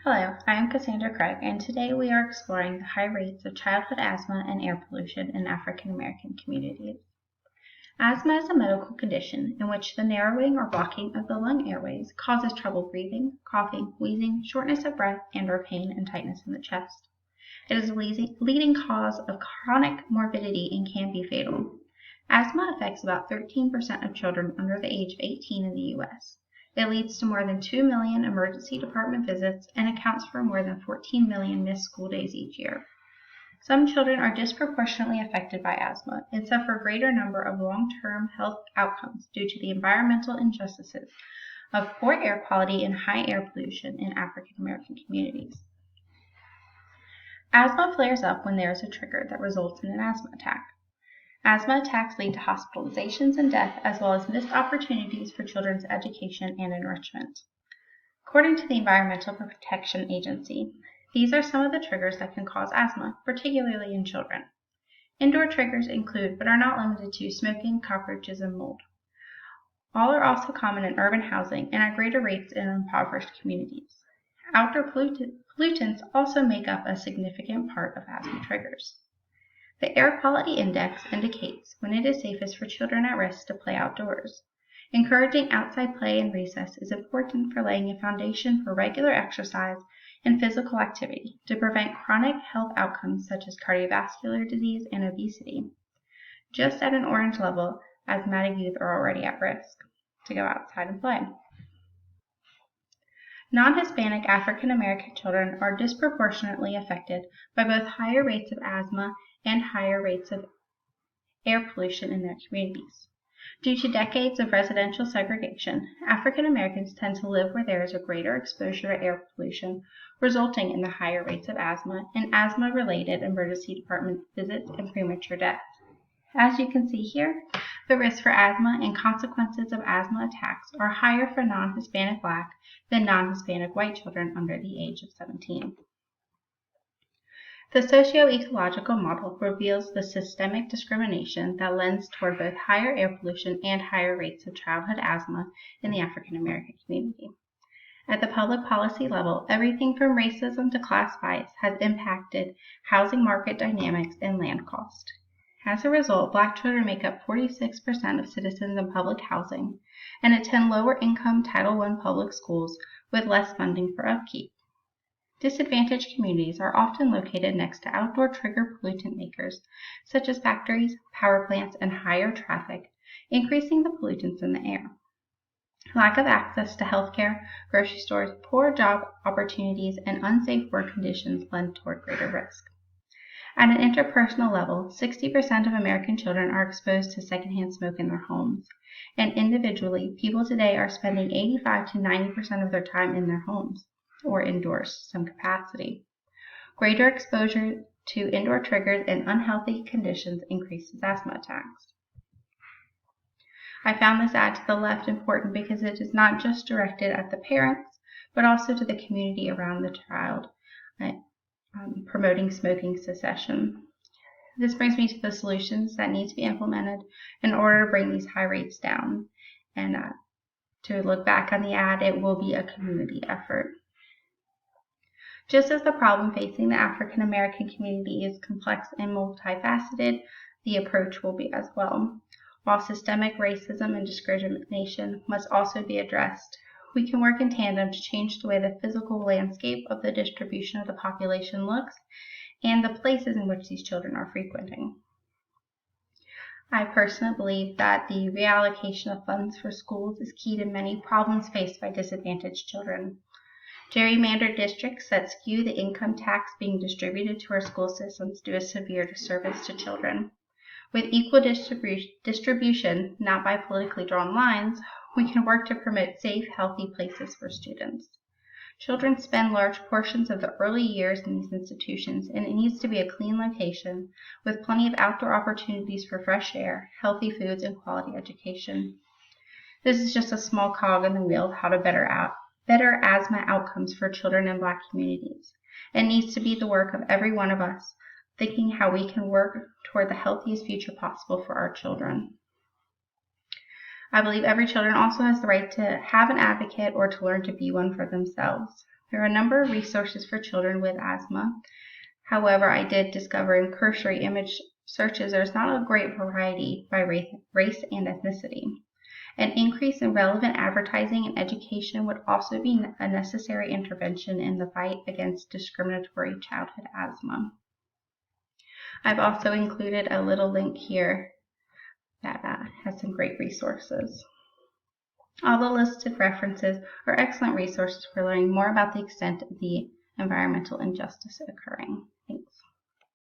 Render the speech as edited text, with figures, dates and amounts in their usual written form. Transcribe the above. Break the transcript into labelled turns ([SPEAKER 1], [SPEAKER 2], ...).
[SPEAKER 1] Hello, I am Cassandra Craig, and today we are exploring the high rates of childhood asthma and air pollution in African American communities. Asthma is a medical condition in which the narrowing or blocking of the lung airways causes trouble breathing, coughing, wheezing, shortness of breath, and/or pain and tightness in the chest. It is a leading cause of chronic morbidity and can be fatal. Asthma affects about 13% of children under the age of 18 in the U.S. It leads to more than 2 million emergency department visits and accounts for more than 14 million missed school days each year. Some children are disproportionately affected by asthma and suffer a greater number of long-term health outcomes due to the environmental injustices of poor air quality and high air pollution in African American communities. Asthma flares up when there is a trigger that results in an asthma attack. Asthma attacks lead to hospitalizations and death, as well as missed opportunities for children's education and enrichment. According to the Environmental Protection Agency, these are some of the triggers that can cause asthma, particularly in children. Indoor triggers include, but are not limited to, smoking, cockroaches, and mold. All are also common in urban housing and at greater rates in impoverished communities. Outdoor pollutants also make up a significant part of asthma triggers. The Air Quality Index indicates when it is safest for children at risk to play outdoors. Encouraging outside play and recess is important for laying a foundation for regular exercise and physical activity to prevent chronic health outcomes such as cardiovascular disease and obesity. Just at an orange level, asthmatic youth are already at risk to go outside and play. Non-Hispanic African American children are disproportionately affected by both higher rates of asthma and higher rates of air pollution in their communities. Due to decades of residential segregation, African Americans tend to live where there is a greater exposure to air pollution, resulting in the higher rates of asthma and asthma-related emergency department visits and premature death. As you can see here, the risk for asthma and consequences of asthma attacks are higher for non-Hispanic Black than non-Hispanic white children under the age of 17. The socio-ecological model reveals the systemic discrimination that lends toward both higher air pollution and higher rates of childhood asthma in the African American community. At the public policy level, everything from racism to class bias has impacted housing market dynamics and land cost. As a result, Black children make up 46% of citizens in public housing and attend lower-income Title I public schools with less funding for upkeep. Disadvantaged communities are often located next to outdoor trigger pollutant makers, such as factories, power plants, and higher traffic, increasing the pollutants in the air. Lack of access to healthcare, grocery stores, poor job opportunities, and unsafe work conditions lend toward greater risk. At an interpersonal level, 60% of American children are exposed to secondhand smoke in their homes, and individually, people today are spending 85 to 90% of their time in their homes, or indoors to some capacity. Greater exposure to indoor triggers and unhealthy conditions increases asthma attacks. I found this ad to the left important because it is not just directed at the parents, but also to the community around the child, promoting smoking cessation. This brings me to the solutions that need to be implemented in order to bring these high rates down. And to look back on the ad, it will be a community effort. Just as the problem facing the African American community is complex and multifaceted, the approach will be as well. While systemic racism and discrimination must also be addressed, we can work in tandem to change the way the physical landscape of the distribution of the population looks and the places in which these children are frequenting. I personally believe that the reallocation of funds for schools is key to many problems faced by disadvantaged children. Gerrymandered districts that skew the income tax being distributed to our school systems do a severe disservice to children. With equal distribution, not by politically drawn lines, we can work to promote safe, healthy places for students. Children spend large portions of the early years in these institutions, and it needs to be a clean location with plenty of outdoor opportunities for fresh air, healthy foods, and quality education. This is just a small cog in the wheel of how to better asthma outcomes for children in Black communities. It needs to be the work of every one of us, thinking how we can work toward the healthiest future possible for our children. I believe every child also has the right to have an advocate or to learn to be one for themselves. There are a number of resources for children with asthma. However, I did discover in cursory image searches there's not a great variety by race and ethnicity. An increase in relevant advertising and education would also be a necessary intervention in the fight against discriminatory childhood asthma. I've also included a little link here that has some great resources. All the listed references are excellent resources for learning more about the extent of the environmental injustice occurring.